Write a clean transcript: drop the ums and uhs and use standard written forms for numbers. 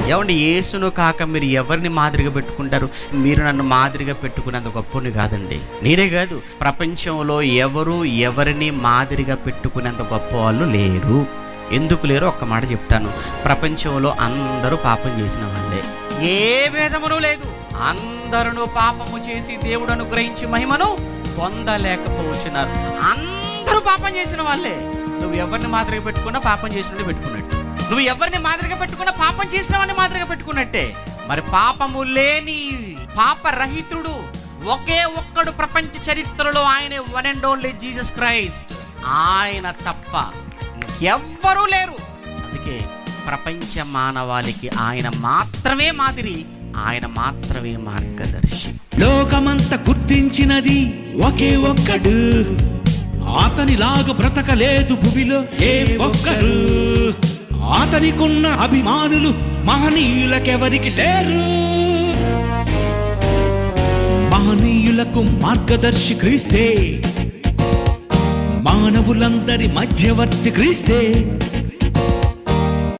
ఏమండి, యేసును కాక మీరు ఎవరిని మాదిరిగా పెట్టుకుంటారు? మీరు నన్ను మాదిరిగా పెట్టుకునేంత గొప్పని కాదండి. నేనే కాదు, ప్రపంచంలో ఎవరిని మాదిరిగా పెట్టుకునేంత గొప్ప వాళ్ళు లేరు. ఎందుకు లేరు ఒక్క మాట చెప్తాను. ప్రపంచంలో అందరూ పాపం చేసిన వాళ్ళే, ఏ భేదమును లేదు. అందరూ పాపము చేసి దేవుడు అనుగ్రహించి మహిమను పొందలేకపోతున్నారు. అందరూ పాపం చేసిన వాళ్ళే. నువ్వు ఎవరిని మాదిరిగా పెట్టుకున్నా పాపం చేసినట్టు పెట్టుకున్నట్టు. నువ్వు ఎవరిని మాదిరిగా పెట్టుకున్నా పాపం చేసిన వాడిని మాదిరిగా పెట్టుకున్నట్టే. మరి పాపము లేని పాపరహితుడు ఒకే ఒక్కడు ప్రపంచ చరిత్రలో, ఆయనే one and only Jesus Christ. ఆయన తప్ప ఎవ్వరూ లేరు. అందుకే ప్రపంచ మానవాళికి ఆయన మాత్రమే మాదిరి, ఆయన మాత్రమే మార్గదర్శి. లోకమంతా గుర్తించినది ఒకే ఒక్కడు, అతనిలాగా బ్రతకలేదు భూమిలో ఏ ఒక్కరు. అతనికున్న అభిమానులు మహనీయులకెవరికి లేరు. మహనీయులకు మార్గదర్శి క్రీస్తే, మానవులందరి మధ్యవర్తి క్రీస్తే.